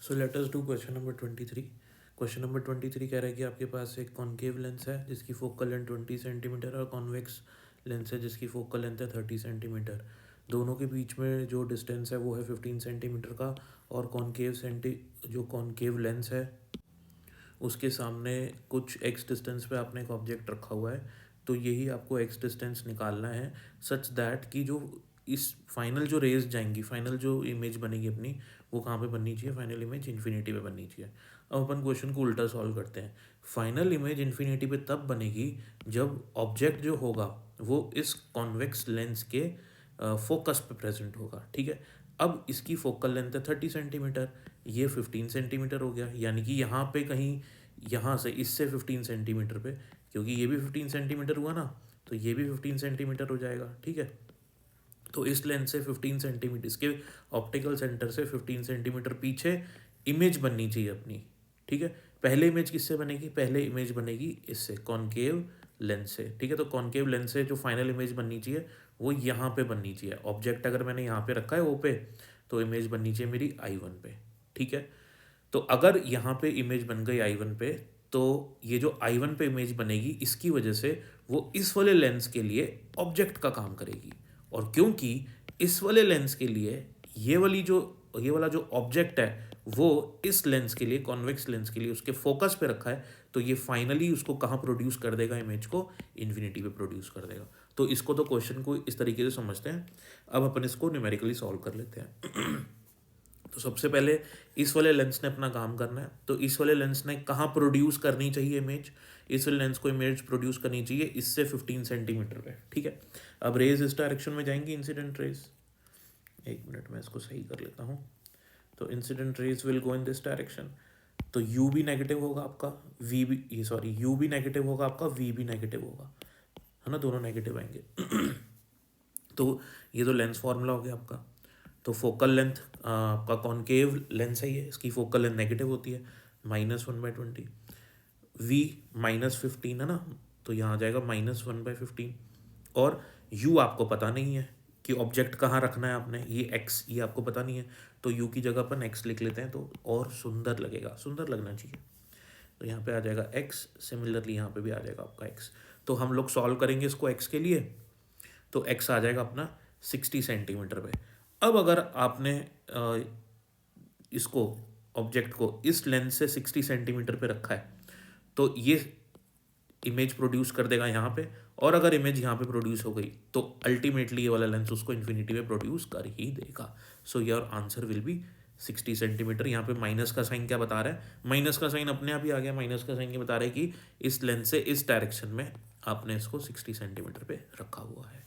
So let us do question number 23। Question number 23 कह रहा है कि आपके पास एक कॉन्केव लेंस है जिसकी फोकल लेंथ 20 सेंटीमीटर और कॉन्वेक्स लेंस है जिसकी फोकल लेंथ है 30 सेंटीमीटर। दोनों के बीच में जो डिस्टेंस है वो है 15 सेंटीमीटर का, और जो कॉन्केव लेंस है उसके सामने कुछ एक्स डिस्टेंस पे आपने एक ऑब्जेक्ट रखा हुआ है। तो यही आपको एक्स डिस्टेंस निकालना है सच दैट कि जो इस फाइनल जो रेज जाएंगी, फाइनल जो इमेज बनेगी अपनी, वो कहाँ पे बननी चाहिए? फाइनल इमेज इन्फिनिटी पे बननी चाहिए। अब अपन क्वेश्चन को उल्टा सॉल्व करते हैं। फाइनल इमेज इन्फिनिटी पे तब बनेगी जब ऑब्जेक्ट जो होगा वो इस कॉन्वेक्स लेंस के फोकस पे प्रेजेंट होगा। ठीक है, अब इसकी फोकल लेंथ है 30 सेंटीमीटर, ये 15 सेंटीमीटर हो गया, यानी कि यहाँ पे कहीं यहाँ से इससे 15 सेंटीमीटर पे, क्योंकि ये भी 15 सेंटीमीटर हुआ ना, तो ये भी 15 सेंटीमीटर हो जाएगा। ठीक है, तो इस लेंस से 15 सेंटीमीटर, इसके ऑप्टिकल सेंटर से 15 सेंटीमीटर पीछे इमेज बननी चाहिए अपनी। ठीक है, पहले इमेज किससे बनेगी? पहले इमेज बनेगी इससे, कॉन्केव लेंस से। ठीक है, तो कॉन्केव लेंस से जो फाइनल इमेज बननी चाहिए वो यहाँ पे बननी चाहिए। ऑब्जेक्ट अगर मैंने यहाँ पे रखा है ओ पे, तो इमेज बननी चाहिए मेरी I1 पे। ठीक है, तो अगर यहाँ पे इमेज बन गई I1 पे, तो ये जो I1 पे इमेज बनेगी इसकी वजह से वो इस वाले लेंस के लिए ऑब्जेक्ट का काम करेगी। और क्योंकि इस वाले लेंस के लिए ये वाला जो ऑब्जेक्ट है वो इस लेंस के लिए, कॉन्वेक्स लेंस के लिए उसके फोकस पे रखा है, तो ये फाइनली उसको कहाँ प्रोड्यूस कर देगा? इमेज को इन्फिनिटी पे प्रोड्यूस कर देगा। तो इसको, तो क्वेश्चन को इस तरीके से समझते हैं। अब अपन इसको न्यूमेरिकली सॉल्व कर लेते हैं। तो सबसे पहले इस वाले लेंस ने अपना काम करना है, तो इस वाले लेंस ने कहाँ प्रोड्यूस करनी चाहिए इमेज? इस वाले लेंस को इमेज प्रोड्यूस करनी चाहिए इससे 15 सेंटीमीटर पे। ठीक है, अब रेज इस डायरेक्शन में जाएंगी, इंसिडेंट रेज। एक मिनट में इसको सही कर लेता हूँ। तो incident raise will go in this direction, तो u भी नेगेटिव होगा आपका, v भी, ये सॉरी, u भी नेगेटिव होगा आपका, v भी नेगेटिव होगा, है ना, दोनों नेगेटिव आएंगे। तो ये तो लेंस फॉर्मूला हो गया आपका। तो फोकल लेंथ आपका कॉन्केव लेंस है, ये इसकी फोकल लेंथ नेगेटिव होती है, -1/20। v -15 है ना, तो यहाँ आ जाएगा -1/15। और u आपको पता नहीं है कि ऑब्जेक्ट कहाँ रखना है आपने, ये x, ये आपको पता नहीं है, तो u की जगह अपन x लिख लेते हैं, तो और सुंदर लगेगा, सुंदर लगना चाहिए। तो यहाँ पे आ जाएगा x, सिमिलरली यहाँ पे भी आ जाएगा आपका x। तो हम लोग सॉल्व करेंगे इसको x के लिए, तो x आ जाएगा अपना 60 सेंटीमीटर पे। अब अगर आपने इसको, ऑब्जेक्ट को इस लेंस से 60 सेंटीमीटर पे रखा है, तो ये इमेज प्रोड्यूस कर देगा यहाँ पे, और अगर इमेज यहाँ पे प्रोड्यूस हो गई तो अल्टीमेटली ये वाला लेंस उसको इन्फिनिटी में प्रोड्यूस कर ही देगा। So your answer will be 60 centimetre. यहाँ पे माइनस का साइन क्या बता रहा है? माइनस का साइन अपने आप ही आ गया। माइनस का साइन ये बता रहा है कि इस लेंस से इस डायरेक्शन में आपने इसको 60 सेंटीमीटर पे रखा हुआ है।